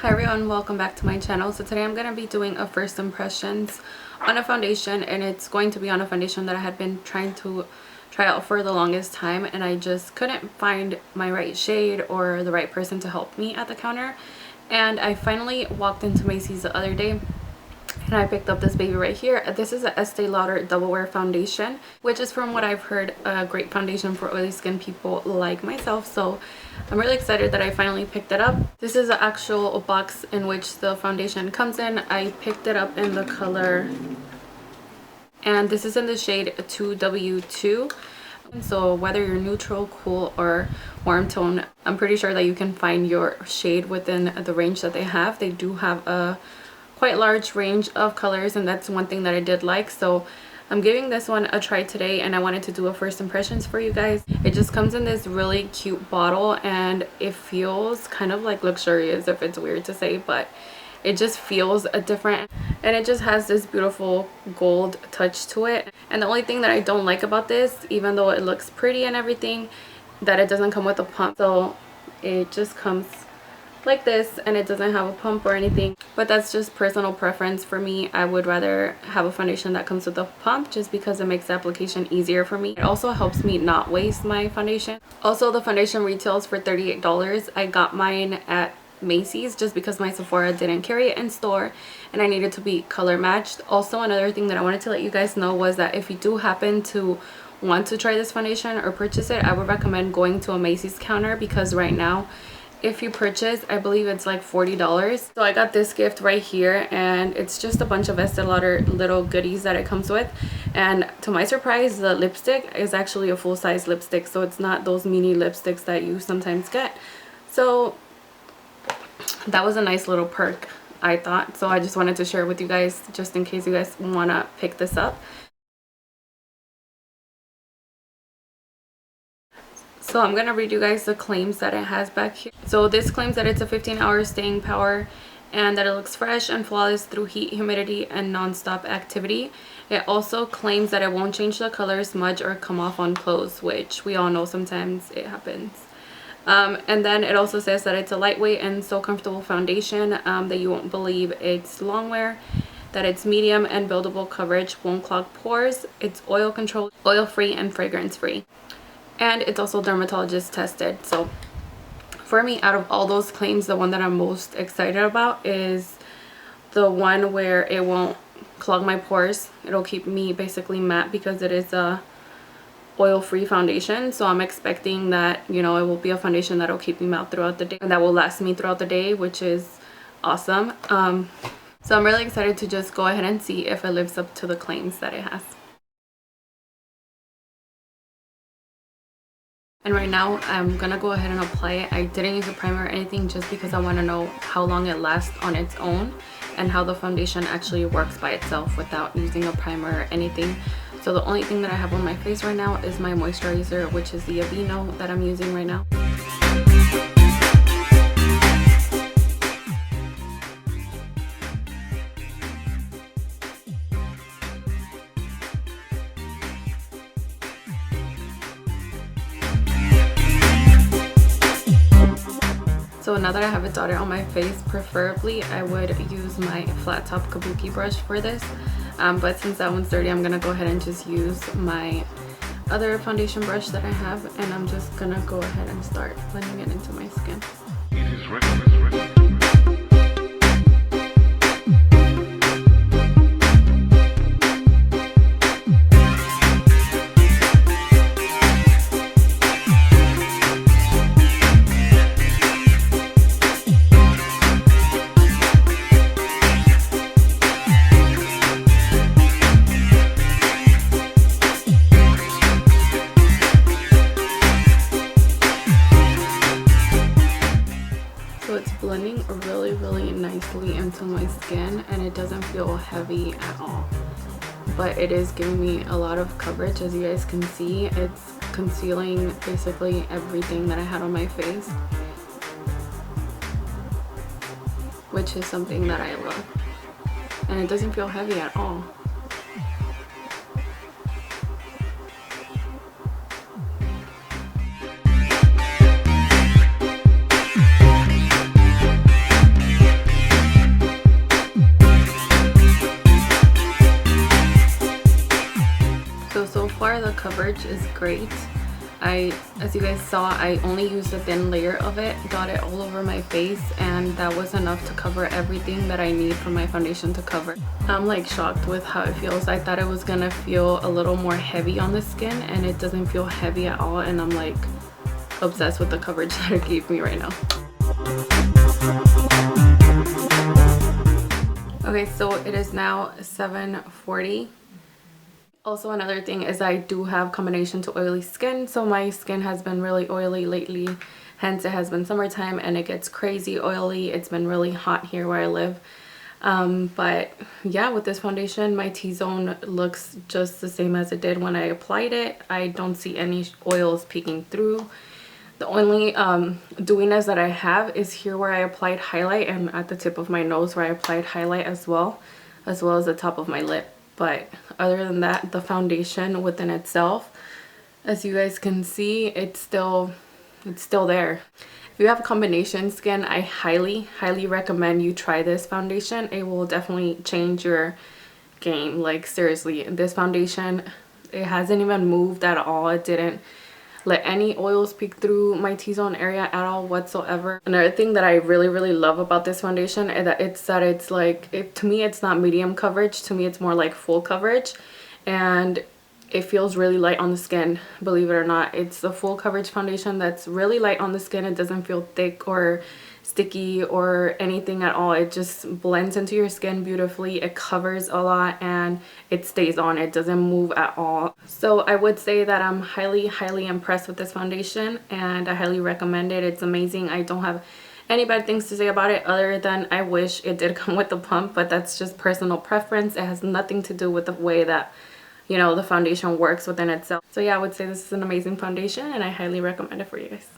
Hi everyone, welcome back to my channel. So today I'm going to be doing a first impressions on a foundation, and it's going to be on a foundation that I had been trying to try out for the longest time, and I just couldn't find my right shade or the right person to help me at the counter. And I finally walked into Macy's the other day and I picked up this baby right here. This is a Estee Lauder Double Wear foundation, which is, from what I've heard, a great foundation for oily skin people like myself. So I'm really excited that I finally picked it up. This is the actual box in which the foundation comes in. I picked it up in the color, and this is in the shade 2W2. So whether you're neutral, cool, or warm tone, I'm pretty sure that you can find your shade within the range that they have. They do have a quite large range of colors, and that's one thing that I did like. So I'm giving this one a try today, and I wanted to do a first impressions for you guys. It just comes in this really cute bottle, and it feels kind of like luxurious, if it's weird to say, but it just feels different, and it just has this beautiful gold touch to it. And the only thing that I don't like about this, even though it looks pretty and everything, that it doesn't come with a pump. So it just comes like this, and it doesn't have a pump or anything, but that's just personal preference for me. I would rather have a foundation that comes with a pump, just because it makes the application easier for me. It also helps me not waste my foundation. Also, the foundation retails for $38. I got mine at Macy's just because my Sephora didn't carry it in store and I needed to be color matched. Also, another thing that I wanted to let you guys know was that if you do happen to want to try this foundation or purchase it, I would recommend going to a Macy's counter, because right now, if you purchase, I believe it's like $40. So I got this gift right here, and it's just a bunch of Estee Lauder little goodies that it comes with. And to my surprise, the lipstick is actually a full-size lipstick, so it's not those mini lipsticks that you sometimes get. So that was a nice little perk, I thought. So I just wanted to share with you guys, just in case you guys want to pick this up. So I'm going to read you guys the claims that it has back here. So this claims that it's a 15-hour staying power, and that it looks fresh and flawless through heat, humidity, and non-stop activity. It also claims that it won't change the color, smudge, or come off on clothes, which we all know sometimes it happens. And then it also says that it's a lightweight and so comfortable foundation that you won't believe it's long wear, that it's medium and buildable coverage, won't clog pores, it's oil controlled, oil free, and fragrance free. And it's also dermatologist tested. So for me, out of all those claims, the one that I'm most excited about is the one where it won't clog my pores. It'll keep me basically matte, because it is a oil-free foundation. So I'm expecting that, you know, it will be a foundation that'll keep me matte throughout the day, and that will last me throughout the day, which is awesome. So I'm really excited to just go ahead and see if it lives up to the claims that it has. And right now I'm gonna go ahead and apply it. I didn't use a primer or anything, just because I want to know how long it lasts on its own and how the foundation actually works by itself without using a primer or anything. So the only thing that I have on my face right now is my moisturizer, which is the Aveeno that I'm using right now. So now that I have it dotted on my face, preferably I would use my flat top kabuki brush for this. But since that one's dirty, I'm gonna go ahead and just use my other foundation brush that I have, and I'm just gonna go ahead and start blending it into my skin. Blending really nicely into my skin, and it doesn't feel heavy at all, but it is giving me a lot of coverage. As you guys can see, it's concealing basically everything that I had on my face, which is something that I love, and it doesn't feel heavy at all. coverage is great. As you guys saw, I only used a thin layer of it, got it all over my face, and that was enough to cover everything that I need for my foundation to cover. I'm like shocked with how it feels. I thought it was gonna feel a little more heavy on the skin, and it doesn't feel heavy at all, and I'm like obsessed with the coverage that it gave me right now. Okay, so it is now 7:40. Also, another thing is I do have combination to oily skin, so my skin has been really oily lately, hence it has been summertime and it gets crazy oily. It's been really hot here where I live, but yeah, with this foundation my T-zone looks just the same as it did when I applied it. I don't see any oils peeking through. The only dewiness that I have is here where I applied highlight, and at the tip of my nose where I applied highlight as well as the top of my lip. But other than that, the foundation within itself, as you guys can see, it's still there. If you have combination skin, I highly recommend you try this foundation. It will definitely change your game. Like seriously, this foundation, it hasn't even moved at all. It didn't let any oils peek through my T-zone area at all whatsoever. Another thing that I really love about this foundation is that it's like, to me it's not medium coverage, to me it's more like full coverage, and it feels really light on the skin. Believe it or not, it's a full coverage foundation that's really light on the skin. It doesn't feel thick or sticky or anything at all. It just blends into your skin beautifully. It covers a lot and it stays on. It doesn't move at all. So I would say that I'm highly impressed with this foundation, and I highly recommend it. It's amazing. I don't have any bad things to say about it other than I wish it did come with the pump, but that's just personal preference. It has nothing to do with the way that, you know, the foundation works within itself. So yeah, I would say this is an amazing foundation and I highly recommend it for you guys.